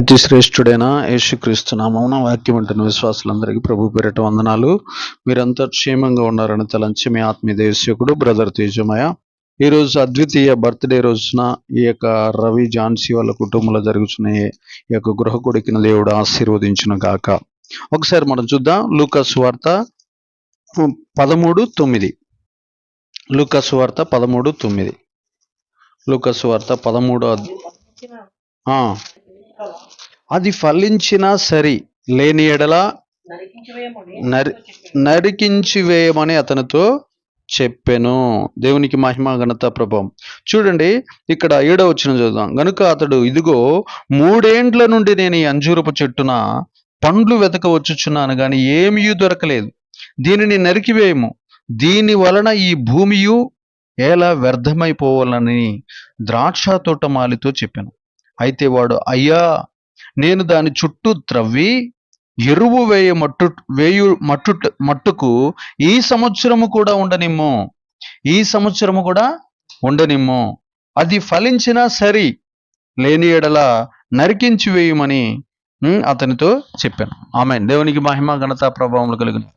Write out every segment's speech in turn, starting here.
అతి శ్రేష్ఠుడైన యేసుక్రీస్తు నామమున వాక్యం అంటున్న విశ్వాసులందరికీ ప్రభు పేరిట వందనాలు. మీరంతా క్షేమంగా ఉన్నారని తలంచి మీ ఆత్మీయ దేశకుడు బ్రదర్ తేజమయ. ఈరోజు అద్వితీయ బర్త్డే రోజున ఈ యొక్క రవి జాన్సీ వాళ్ళ కుటుంబంలో జరుగుతున్న ఈ యొక్క గృహ కొడుకుని దేవుడు ఆశీర్వదించును గాక. ఒకసారి మనం చూద్దాం. లూకా సువార్త 13:9. లూకా సువార్త 13:9. లూకా సువార్త 13 అది ఫలించినా సరి లేని ఎడల నరికించి వేయమని అతనితో చెప్పెను. దేవునికి మహిమ ఘనత ప్రభావం. చూడండి, ఇక్కడ 7వ వచనం చదువుదాం. గనుక అతడు, ఇదిగో 3 ఏండ్ల నుండి నేను ఈ అంజూరపు చెట్టున పండ్లు వెతకవచ్చుచున్నాను గాని ఏమీ దొరకలేదు. దీనిని నరికివేయము, దీని వలన ఈ భూమియు ఎలా వ్యర్థమైపోవాలని ద్రాక్ష తోటమాలితో చెప్పాను. అయితే వాడు, అయ్యా, నేను దాని చుట్టూ త్రవ్వి ఎరువు మట్టుకు ఈ సంవత్సరము కూడా ఉండనిమ్ము, అది ఫలించినా సరి, లేని ఎడల నరికించి వేయమని అతనితో చెప్పాను. ఆమేన్. దేవునికి మహిమ ఘనత ప్రభావములు కలుగును.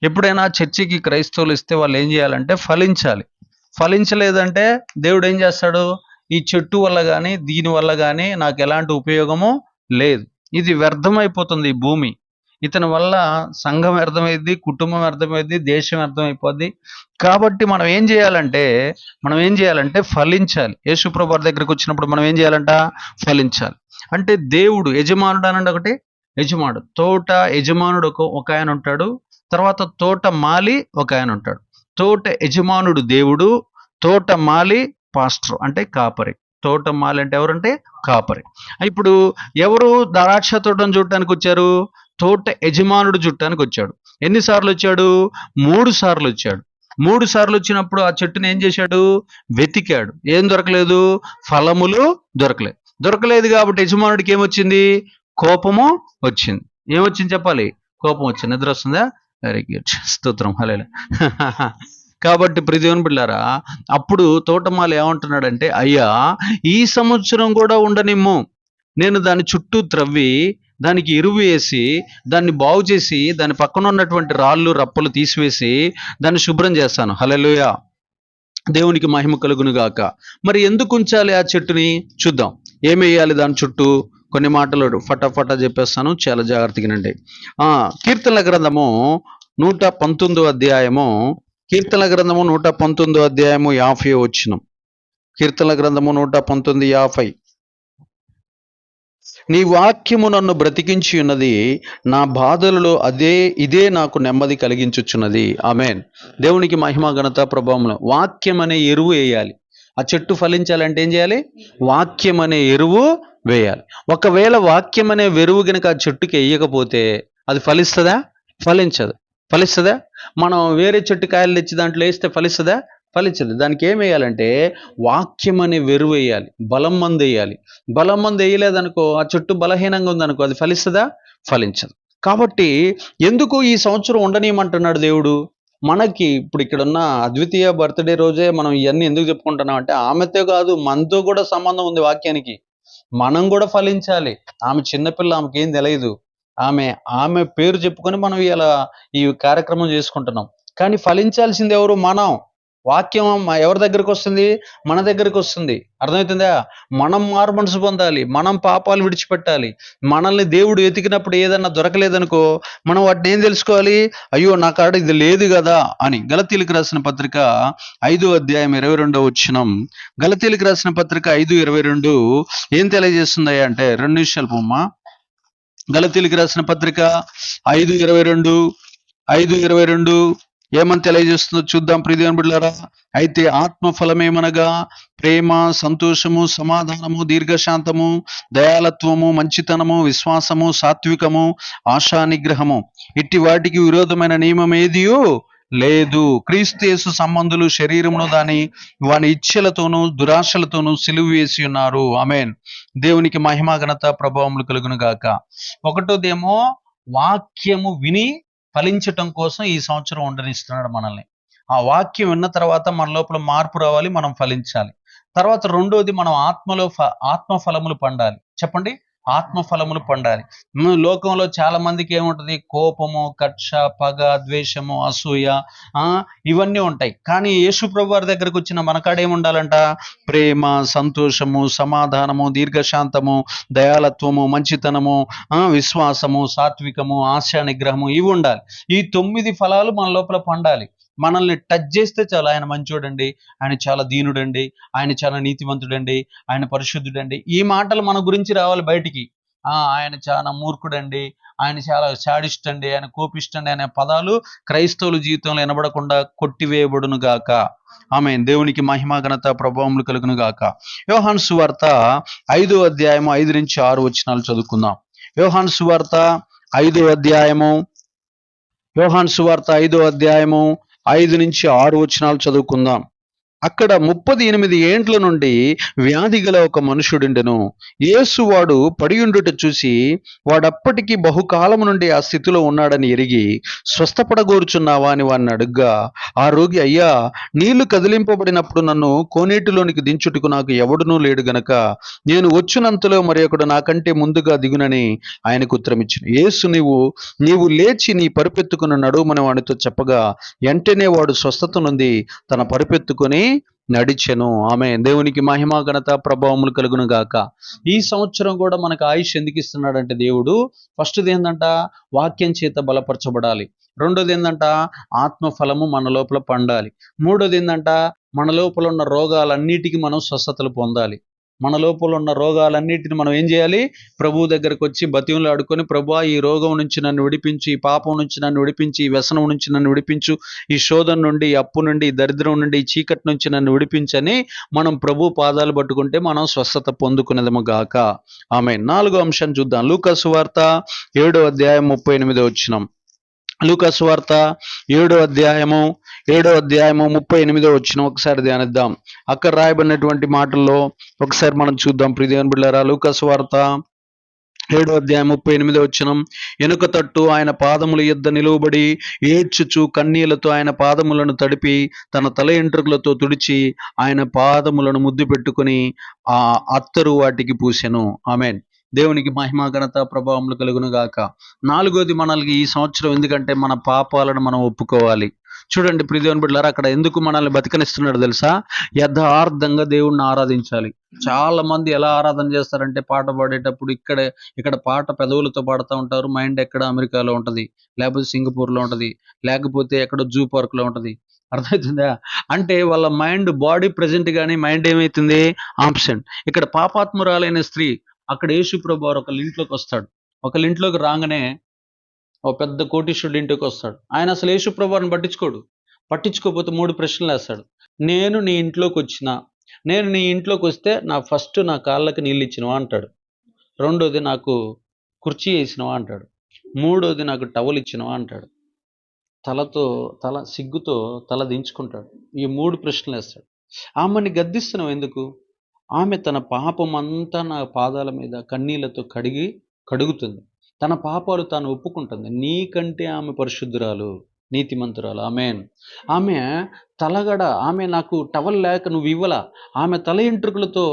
ఎప్పుడైనా చర్చికి క్రైస్తవులు ఇస్తే వాళ్ళు ఏం చేయాలంటే ఫలించాలి. ఫలించలేదంటే దేవుడు ఏం చేస్తాడు? ఈ చెట్టు వల్ల కానీ దీని వల్ల కానీ నాకు ఎలాంటి ఉపయోగము లేదు, ఇది వ్యర్థమైపోతుంది ఈ భూమి. ఇతని వల్ల సంఘం వ్యర్థమైద్ది, కుటుంబం వ్యర్థమైద్ది, దేశం వ్యర్థమైపోద్ది. కాబట్టి మనం ఏం చేయాలంటే ఫలించాలి. యేసుప్రభు దగ్గరికి వచ్చినప్పుడు మనం ఏం చేయాలంట? ఫలించాలి. అంటే దేవుడు యజమానుడు అనండి. ఒకటి యజమానుడు, తోట యజమానుడు ఒక ఆయన ఉంటాడు, తర్వాత తోట మాలి ఒక ఆయన ఉంటాడు. తోట యజమానుడు దేవుడు, తోట మాలి పాస్టర్ అంటే కాపరి. తోట మాలి అంటే ఎవరంటే కాపరి. ఇప్పుడు ఎవరు ద్రాక్ష తోటను చూడటానికి వచ్చారు? తోట యజమానుడు చుట్టానికి వచ్చాడు. ఎన్నిసార్లు వచ్చాడు? 3 సార్లు వచ్చాడు. 3 సార్లు వచ్చినప్పుడు ఆ చెట్టుని ఏం చేశాడు? వెతికాడు. ఏం దొరకలేదు? ఫలములు దొరకలేదు కాబట్టి యజమానుడికి ఏమొచ్చింది? కోపము వచ్చింది. ఏమొచ్చింది చెప్పాలి? కోపం వచ్చింది. నిద్ర వస్తుందా? వెరీ గుడ్, స్తోత్రం, హల్లెలూయా. కాబట్టి ప్రియదేవుని బిడ్డలారా, అప్పుడు తోటమాలి ఏమంటున్నాడంటే, అయ్యా, ఈ సంవత్సరం కూడా ఉండనిమ్ము, నేను దాని చుట్టూ త్రవ్వి దానికి ఎరువు వేసి దాన్ని బాగు చేసి దాని పక్కన ఉన్నటువంటి రాళ్ళు రప్పలు తీసివేసి దాన్ని శుభ్రం చేస్తాను. హల్లెలూయా. దేవునికి మహిమ కలుగును గాక. మరి ఎందుకు ఉంచాలి ఆ చెట్టుని? చూద్దాం. ఏమేయాలి దాని చుట్టూ? కొన్ని మాటలు ఫటాఫటా చెప్పేస్తాను, చాలా జాగ్రత్తగా వినండి. కీర్తనల గ్రంథము 119వ అధ్యాయము, కీర్తనల గ్రంథము 119వ అధ్యాయము 50వ వచనం. కీర్తనల గ్రంథము 119:50. నీ వాక్యము నన్ను బ్రతికించి ఉన్నది, నా బాధలలో ఇదే నాకు నెమ్మది కలిగించుచున్నది. ఆమేన్. దేవునికి మహిమ ఘనత ప్రభావములు. వాక్యం అనే ఎరువు వేయాలి. ఆ చెట్టు ఫలించాలంటే ఏం చేయాలి? వాక్యం అనే ఎరువు వేయాలి. ఒకవేళ వాక్యం అనే ఎరువు కనుక ఆ చెట్టుకి వేయకపోతే అది ఫలిస్తుందా? ఫలిస్తుందా? మనం వేరే చెట్టు కాయలు తెచ్చి దాంట్లో వేస్తే ఫలిస్తుందా? ఫలించదు. దానికి ఏం వేయాలంటే వాక్యం అనే వెరువు వేయాలి, బలం మందు వేయాలి. బలం మందు వేయలేదనుకో, ఆ చెట్టు బలహీనంగా ఉందనుకో, అది ఫలిస్తుందా? ఫలించదు. కాబట్టి ఎందుకు ఈ సంవత్సరం ఉండనీయమంటున్నాడు దేవుడు? మనకి ఇప్పుడు ఇక్కడ ఉన్న అద్వితీయ బర్త్డే రోజే మనం ఇవన్నీ ఎందుకు చెప్పుకుంటున్నాం అంటే, ఆమెతో కాదు, మనతో కూడా సంబంధం ఉంది వాక్యానికి. మనం కూడా ఫలించాలి. ఆమె చిన్నపిల్ల, ఆమెకి ఏం తెలియదు. ఆమె పేరు చెప్పుకొని మనం ఇలా ఈ కార్యక్రమం చేసుకుంటున్నాం. కానీ ఫలించాల్సింది ఎవరు? మనం. వాక్యం ఎవరి దగ్గరికి వస్తుంది? మన దగ్గరికి వస్తుంది. అర్థమవుతుందా? మనం మారు మనసు పొందాలి, మనం పాపాలు విడిచిపెట్టాలి. మనల్ని దేవుడు ఎతికినప్పుడు ఏదన్నా దొరకలేదనుకో, మనం వాటిని ఏం తెలుసుకోవాలి? అయ్యో, నా కాడ ఇది లేదు కదా అని. గలతీయులకు రాసిన పత్రిక 5వ అధ్యాయం 22వ వచనం. గలతీయులకు రాసిన పత్రిక 5:22 ఏం తెలియజేస్తుందయ్యా అంటే, 2 నిమిషాలు పోమ్మా. గలతీయులకు రాసిన పత్రిక 5:22 ఏమని తెలియజేస్తుందో చూద్దాం ప్రియదేవుని బిడ్డలారా. అయితే ఆత్మఫలమేమనగా ప్రేమ, సంతోషము, సమాధానము, దీర్ఘశాంతము, దయాలత్వము, మంచితనము, విశ్వాసము, సాత్వికము, ఆశా నిగ్రహము. ఇట్టి వాటికి విరోధమైన నియమం ఏదియో లేదు. క్రీస్తు యేసు సంబంధులు శరీరమును వాని ఇచ్ఛలతోనూ దురాశలతోనూ సిలువ వేసి ఉన్నారు. ఆమేన్. దేవునికి మహిమ ఘనత ప్రభావములు కలుగును గాక. ఒకటోదేమో వాక్యము విని ఫలించటం కోసం ఈ సంవత్సరం ఉండనిస్తున్నాడు మనల్ని. ఆ వాక్యం విన్న తర్వాత మన లోపల మార్పు రావాలి, మనం ఫలించాలి. తర్వాత రెండోది, మనం ఆత్మ ఫలములు పండాలి. చెప్పండి, ఆత్మ ఫలములు పండాలి. లోకంలో చాలా మందికి ఏముంటది? కోపము, కక్ష, పగ, ద్వేషము, అసూయ, ఆ ఇవన్నీ ఉంటాయి. కానీ యేసు ప్రభు వారి దగ్గరకు వచ్చిన మనకాడ ఏముండాలంట? ప్రేమ, సంతోషము, సమాధానము, దీర్ఘశాంతము, దయాళత్వము, మంచితనము, విశ్వాసము, సాత్వికము, ఆశా నిగ్రహము, ఇవి ఉండాలి. ఈ 9 ఫలాలు మన లోపల పండాలి. మనల్ని టచ్ చేస్తే చాలు, ఆయన మంచోడండి, ఆయన చాలా దీనుడండి, ఆయన చాలా నీతివంతుడండి, ఆయన పరిశుద్ధుడండి, ఈ మాటలు మన గురించి రావాలి బయటికి. ఆయన చాలా మూర్ఖుడండి, ఆయన చాలా శాడిస్ట్ అండి, ఆయన కోపిష్టండి అనే పదాలు క్రైస్తవుల జీవితంలో వినబడకుండా కొట్టివేయబడును గాక. ఆమేన్. దేవునికి మహిమ, ఘనత, ప్రభావములు కలుగును గాక. యోహాను సువార్త 5వ అధ్యాయము 5 నుంచి 6 వచనాలు చదువుకుందాం. యోహాను సువార్త 5వ అధ్యాయము 5 నుంచి 6 వచనాలు చదువుకుందాం. అక్కడ 38 ఏండ్ల నుండి వ్యాధి గల ఒక మనుషుడుండెను. యేసు వాడు పడియుండుట చూసి వాడప్పటికి బహుకాలము నుండి ఆ స్థితిలో ఉన్నాడని ఎరిగి, స్వస్థపడగోరుచున్నావా అని వాడిని అడుగ్గా, ఆ రోగి, అయ్యా, నీళ్లు కదిలింపబడినప్పుడు నన్ను కోనేటిలోనికి దించుటకు నాకు ఎవడునూ లేడు గనక నేను వచ్చినంతలో మరి ఒకడు నాకంటే ముందుగా దిగునని ఆయనకు ఉత్తరమిచ్చెను. యేసు, నీవు లేచి నీ పరుపెత్తుకుని నడుమని వానితో చెప్పగా వెంటనే వాడు స్వస్థత నుండి తన పరుపెత్తుకొని నడిచెను. ఆమె దేవునికి మహిమ, ఘనత, ప్రభావములు కలుగును గాక. ఈ సంవత్సరం కూడా మనకు ఆయుష్ ఎందుకు ఇస్తున్నాడంటే దేవుడు, ఫస్ట్ది ఏందంట? వాక్యం చేత బలపరచబడాలి. రెండోది ఏందంట? ఆత్మ ఫలము మన లోపల పండాలి. మూడోది ఏందంట? మన లోపల ఉన్న రోగాలన్నిటికీ మనం స్వస్థతలు పొందాలి. మన లోపల ఉన్న రోగాలన్నిటిని మనం ఏం చేయాలి? ప్రభువు దగ్గరకు వచ్చి బతిమలు ఆడుకొని, ప్రభువా, ఈ రోగం నుంచి నన్ను విడిపించు, ఈ పాపం నుంచి నన్ను విడిపించి, ఈ వ్యసనం నుంచి నన్ను విడిపించు, ఈ శోధన నుండి, ఈ అప్పు నుండి, ఈ దరిద్రం నుండి, ఈ చీకటి నుంచి నన్ను విడిపించని మనం ప్రభు పాదాలు పట్టుకుంటే మనం స్వస్థత పొందుకునేదము గాక. ఆమేన్. 4వ అంశాన్ని చూద్దాం. లూకా సువార్త 7వ అధ్యాయం 38వ వచనం. లూకా సువార్త 7వ అధ్యాయము 38వ వచనం ఒకసారి ధ్యానిద్దాం. అక్కడ రాయబడినటువంటి మాటల్లో ఒకసారి మనం చూద్దాం. ప్రియ దేవుని బిడ్డలారా, లూకా సువార్త 7వ అధ్యాయం 38వ వచనం. వెనుక తట్టు ఆయన పాదముల యొద్ద నిలువబడి ఏడ్చుచు కన్నీళ్లతో ఆయన పాదములను తడిపి తన తల ఎంట్రుకలతో తుడిచి ఆయన పాదములను ముద్దు పెట్టుకుని ఆ అత్తరు వాటికి పూసెను. ఆమేన్. దేవునికి మహిమ, ఘనత, ప్రభావములు కలుగును గాక. 4వది మనల్ని ఈ సంవత్సరం ఎందుకంటే మన పాపాలను మనం ఒప్పుకోవాలి. చూడండి ప్రియ దేవుని బిడ్డలారా, అక్కడ ఎందుకు మనల్ని బతికనిస్తున్నాడు తెలుసా? యథార్థంగా దేవుణ్ణి ఆరాధించాలి. చాలా మంది ఎలా ఆరాధన చేస్తారంటే, పాట పాడేటప్పుడు ఇక్కడ పాట పెదవులతో పాడుతూ ఉంటారు, మైండ్ ఎక్కడ అమెరికాలో ఉంటది, లేకపోతే సింగపూర్లో ఉంటది, లేకపోతే ఎక్కడో జూ పార్క్ లో ఉంటది. అర్థమవుతుందా? అంటే వాళ్ళ మైండ్, బాడీ ప్రెజెంట్ కానీ మైండ్ ఏమైతుంది? ఆబ్సెంట్. ఇక్కడ పాపాత్మురాలైన స్త్రీ, అక్కడ యేసు ప్రభు వారు ఒకళ్ళ ఇంట్లోకి వస్తాడు. ఒకళ్ళ ఇంట్లోకి రాగానే ఒక పెద్ద కోటీశ్వరుడి ఇంటికి వస్తాడు. ఆయన అసలు యేసు ప్రభు వారిని పట్టించుకోకపోతే 3 ప్రశ్నలు వేస్తాడు. నేను నీ ఇంట్లోకి వస్తే నా కాళ్ళకి నీళ్ళు ఇచ్చినవా అంటాడు. రెండోది, నాకు కుర్చీ వేసినవా అంటాడు. మూడోది, నాకు టవల్ ఇచ్చినవా అంటాడు. సిగ్గుతో తల దించుకుంటాడు. ఈ 3 ప్రశ్నలు వేస్తాడు. ఆమెని గద్దిస్తున్నావు ఎందుకు? ఆమె తన పాపమంతా నా పాదాల మీద కన్నీళ్లతో కడుగుతుంది. తన పాపాలు తాను ఒప్పుకుంటుంది. నీకంటే ఆమె పరిశుద్ధురాలు, నీతిమంతురాలు. ఆమేన్. ఆమె నాకు టవల్ లేక నువ్వు ఇవ్వలా. ఆమె తల ఎంట్రుకలతో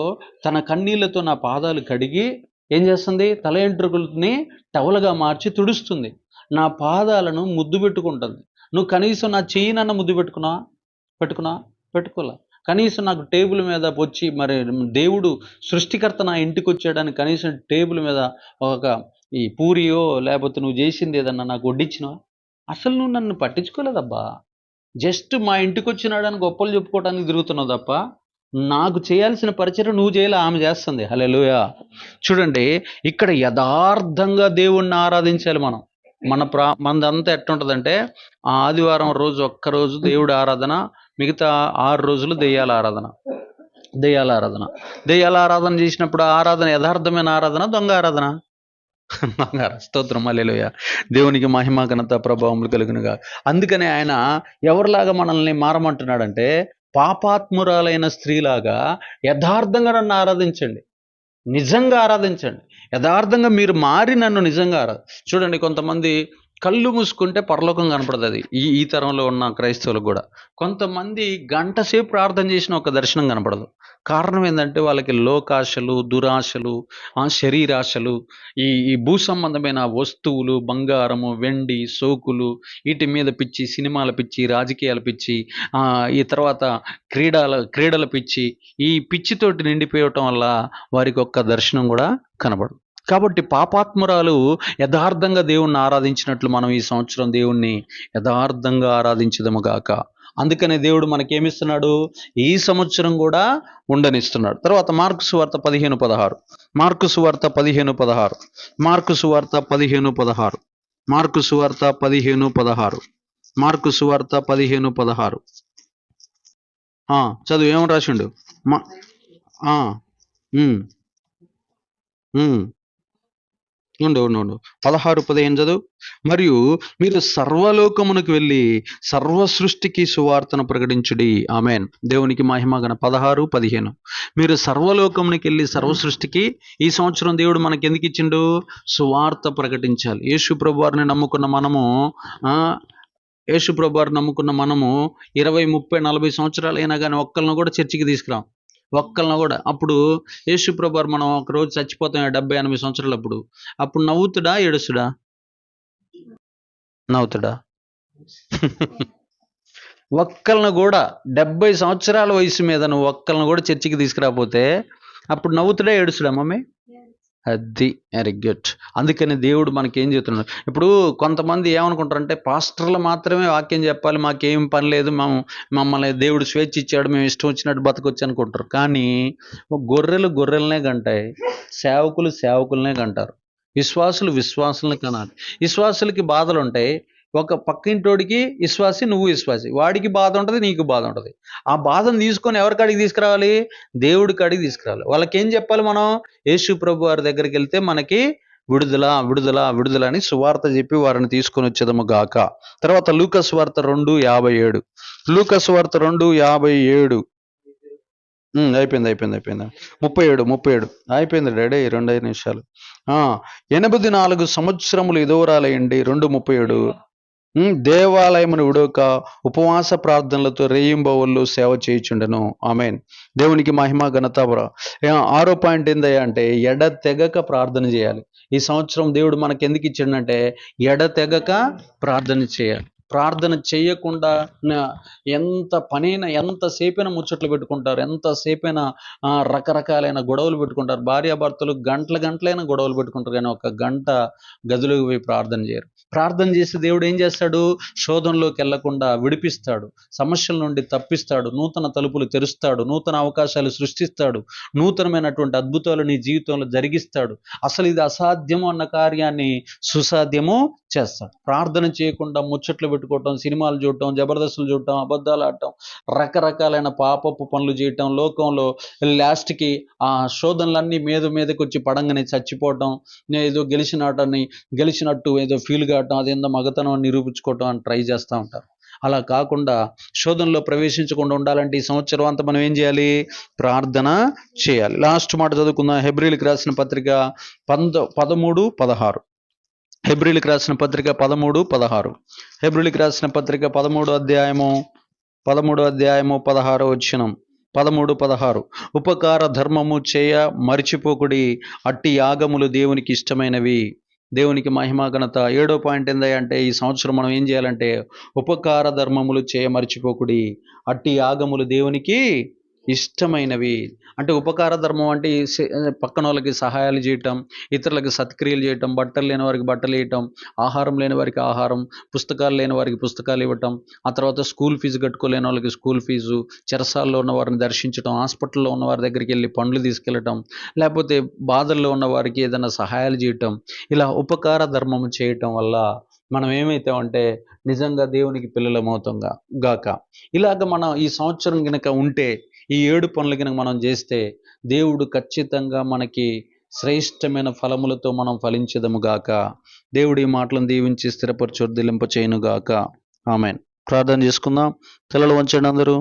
తన కన్నీళ్లతో నా పాదాలు కడిగి ఏం చేస్తుంది? తల ఎంట్రుకలని టవల్గా మార్చి తుడుస్తుంది. నా పాదాలను ముద్దు పెట్టుకుంటుంది. నువ్వు కనీసం నా చెయ్యి నన్ను ముద్దు పెట్టుకోలా. కనీసం నాకు టేబుల్ మీద వచ్చి, మరి దేవుడు సృష్టికర్త నా ఇంటికి వచ్చాడని కనీసం టేబుల్ మీద ఈ పూరియో లేకపోతే నువ్వు చేసింది ఏదన్నా నాకు వడ్డించినావా? అసలు నువ్వు నన్ను పట్టించుకోలేదబ్బా. జస్ట్ మా ఇంటికి వచ్చినాడని గొప్పలు చెప్పుకోవడానికి తిరుగుతున్నావు తప్ప నాకు చేయాల్సిన పరిచయం నువ్వు చేయాలి, ఆమె చేస్తుంది. హల్లెలూయా. చూడండి, ఇక్కడ యథార్థంగా దేవుణ్ణి ఆరాధించాలి మనం. మనదంతా ఎట్టుంటుందంటే, ఆదివారం రోజు ఒక్కరోజు దేవుడి ఆరాధన, మిగతా 6 రోజులు దెయ్యాల ఆరాధన చేసినప్పుడు ఆరాధన యథార్థమైన ఆరాధన, దొంగ ఆరాధన. స్తోత్రం, హల్లెలూయా. దేవునికి మహిమ, ఘనత, ప్రభావములు కలుగునుగా. అందుకనే ఆయన ఎవరిలాగా మనల్ని మారమంటున్నాడంటే, పాపాత్మురాలైన స్త్రీలాగా యథార్థంగా నన్ను ఆరాధించండి, నిజంగా ఆరాధించండి. యథార్థంగా మీరు మారి నన్ను నిజంగా చూడండి, కొంతమంది కళ్ళు మూసుకుంటే పరలోకం కనపడదు. అది ఈ తరంలో ఉన్న క్రైస్తవులకు కూడా. కొంతమంది గంట సేపు ప్రార్థన చేసిన ఒక దర్శనం కనపడదు. కారణం ఏంటంటే వాళ్ళకి లోకాశలు, దురాశలు, శరీరాశలు, ఈ ఈ భూ సంబంధమైన వస్తువులు, బంగారము, వెండి, సోకులు, వీటి మీద పిచ్చి, సినిమాల పిచ్చి, రాజకీయాల పిచ్చి, ఈ తర్వాత క్రీడల పిచ్చి, ఈ పిచ్చితోటి నిండిపోవటం వల్ల వారికి ఒక్క దర్శనం కూడా కనబడదు. కాబట్టి పాపాత్మురాలు యథార్థంగా దేవుణ్ణి ఆరాధించినట్లు మనం ఈ సంవత్సరం దేవుణ్ణి యథార్థంగా ఆరాధించదము గాక. అందుకనే దేవుడు మనకేమిస్తున్నాడు, ఈ సంవత్సరం కూడా ఉండనిస్తున్నాడు. తర్వాత మార్కు సువార్త 15:16, మార్కు సువార్త 15:16, మార్కు సువార్త 15:16, మార్కు సువార్త 15:16, మార్కు సువార్త 15:16. చదువు, ఏమని రాసిండు? ఉండు 16:15 చదువు. మరియు మీరు సర్వలోకమునకు వెళ్ళి సర్వ సృష్టికి సువార్తను ప్రకటించుడి. ఆమెన్. దేవునికి మహిమ గణ. 16:15 మీరు సర్వలోకమునికి వెళ్ళి సర్వ సృష్టికి. ఈ సంవత్సరం దేవుడు మనకి ఎందుకు ఇచ్చిండు? సువార్త ప్రకటించాలి. యేసు ప్రభు వారిని నమ్ముకున్న మనము 20, 30, 40 సంవత్సరాలు అయినా కానీ ఒక్కళ్ళను కూడా చర్చికి తీసుకురాం. ఒక్కళ్ళను కూడా. అప్పుడు యేసు ప్రభు మనం ఒక రోజు చచ్చిపోతాం 70, 80 సంవత్సరాలు. అప్పుడు నవ్వుతుడా, ఏడుస్తుడా? నవ్వుతుడా? ఒక్కళ్ళను కూడా 70 సంవత్సరాల వయసు మీద నువ్వు ఒక్కళ్ళను కూడా చర్చికి తీసుకురాపోతే అప్పుడు నవ్వుతుడా, ఏడుస్తుడా మమ్మీ? అది వెరీ గుడ్. అందుకని దేవుడు మనకేం చెప్తున్నాడు. ఇప్పుడు కొంతమంది ఏమనుకుంటారంటే పాస్టర్లు మాత్రమే వాక్యం చెప్పాలి, మాకేం పని లేదు, మమ్మల్ని దేవుడు స్వేచ్ఛ ఇచ్చాడు, మేము ఇష్టం వచ్చినట్టు బతకొచ్చు అనుకుంటారు. కానీ గొర్రెలు గొర్రెలనే కంటాయి, సేవకులు సేవకులనే కంటారు, విశ్వాసులు విశ్వాసులనే కనాలి. విశ్వాసులకి బాధలు ఉంటాయి. ఒక పక్కింటోడికి విశ్వాసి, నువ్వు విశ్వాసి, వాడికి బాధ ఉంటుంది, నీకు బాధ ఉంటుంది. ఆ బాధను తీసుకొని ఎవరి కాడికి తీసుకురావాలి? దేవుడి కాడికి తీసుకురావాలి. వాళ్ళకి ఏం చెప్పాలి? మనం యేసు ప్రభు వారి దగ్గరికి వెళ్తే మనకి విడుదల విడుదల విడుదల అని సువార్త చెప్పి వారిని తీసుకొని వచ్చేదము గాక. తర్వాత లూకాసు వార్త 2:57, లూకాసు వార్త 2:57. అయిపోయింది 37 అయిపోయింది డాడీ, 2 నిమిషాలు. 84 సంవత్సరములు ఎదురాలయండి. 2:37 దేవాలయమును విడవక ఉపవాస ప్రార్థనలతో రేయింబవళ్ళు సేవ చేయుచుండెను. ఆమెన్. దేవునికి మహిమ ఘనత. 6వ పాయింట్ ఏందయ్యా అంటే ఎడతెగక ప్రార్థన చేయాలి. ఈ సంవత్సరం దేవుడు మనకి ఎందుకు ఇచ్చాడంటే ఎడతెగక ప్రార్థన చేయాలి. ప్రార్థన చేయకుండా ఎంత పనైనా, ఎంతసేపైనా ముచ్చట్లు పెట్టుకుంటారు, ఎంతసేపైనా రకరకాలైన గొడవలు పెట్టుకుంటారు. భార్యాభర్తలు గంటలైనా గొడవలు పెట్టుకుంటారు, కానీ ఒక గంట గదిలోకి పోయి ప్రార్థన చేయరు. ప్రార్థన చేసి దేవుడు ఏం చేస్తాడు? శోధనలోకి వెళ్లకుండా విడిపిస్తాడు, సమస్యల నుండి తప్పిస్తాడు, నూతన తలుపులు తెరుస్తాడు, నూతన అవకాశాలు సృష్టిస్తాడు, నూతనమైనటువంటి అద్భుతాలు నీ జీవితంలో జరిగిస్తాడు. అసలు ఇది అసాధ్యము అన్న కార్యాన్ని సుసాధ్యము చేస్తాడు. ప్రార్థన చేయకుండా ముచ్చట్లు పెట్టుకోవటం, సినిమాలు చూడటం, జబర్దస్తులు చూడటం, అబద్ధాలు ఆడటం, రకరకాలైన పాపపు పనులు చేయటం, లోకంలో లాస్ట్కి ఆ శోధనలన్నీ మీదకి వచ్చి పడంగానే చచ్చిపోవటం, ఏదో గెలిచినట్టు ఏదో ఫీల్ కావటం, అదేందో మగతనం నిరూపించుకోవటం అని ట్రై చేస్తూ ఉంటారు. అలా కాకుండా శోధనలో ప్రవేశించకుండా ఉండాలంటే ఈ సంవత్సరం అంతా మనం ఏం చేయాలి? ప్రార్థన చేయాలి. లాస్ట్ మాట చదువుకుందాం. హెబ్రీలకు రాసిన పత్రిక 13:16. హెబ్రీలకు రాసిన పత్రిక 13:16. హెబ్రీలకు రాసిన పత్రిక 13వ అధ్యాయము 16వ వచనం. 13:16 ఉపకార ధర్మము చేయ మరిచిపోకుడి, అట్టి యాగములు దేవునికి ఇష్టమైనవి. దేవునికి మహిమ ఘనత. 7వ పాయింట్ ఏందంటే ఈ సంవత్సరం మనం ఏం చేయాలంటే ఉపకార ధర్మములు చేయ మరిచిపోకుడి, అట్టి యాగములు దేవునికి ఇష్టమైనవి. అంటే ఉపకార ధర్మం అంటే పక్కన వాళ్ళకి సహాయాలు చేయటం, ఇతరులకు సత్క్రియలు చేయటం, బట్టలు లేని వారికి బట్టలు ఇవ్వటం, ఆహారం లేని వారికి ఆహారం, పుస్తకాలు లేని వారికి పుస్తకాలు ఇవ్వటం, ఆ తర్వాత స్కూల్ ఫీజు కట్టుకోలేని వాళ్ళకి స్కూల్ ఫీజు, చెరసాల్లో ఉన్న వారిని దర్శించడం, హాస్పిటల్లో ఉన్న వారి దగ్గరికి వెళ్ళి పండ్లు తీసుకెళ్ళటం, లేకపోతే బాధల్లో ఉన్న వారికి ఏదైనా సహాయాలు చేయటం, ఇలా ఉపకార ధర్మం చేయటం వల్ల మనం ఏమైతామంటే నిజంగా దేవునికి పిల్లలమవుతాం గాక. ఇలాగ మనం ఈ సంవత్సరం కనుక ఉంటే, ఈ 7 పనులు కనుక మనం చేస్తే దేవుడు ఖచ్చితంగా మనకి శ్రేష్టమైన ఫలములతో మనం ఫలించదము గాక. దేవుడి మాటలను దీవించి స్థిరపరచు వర్ధిల్లింప చేయను గాక. ఆమెన్. ప్రార్థన చేసుకుందాం. తలలు వంచండి అందరూ.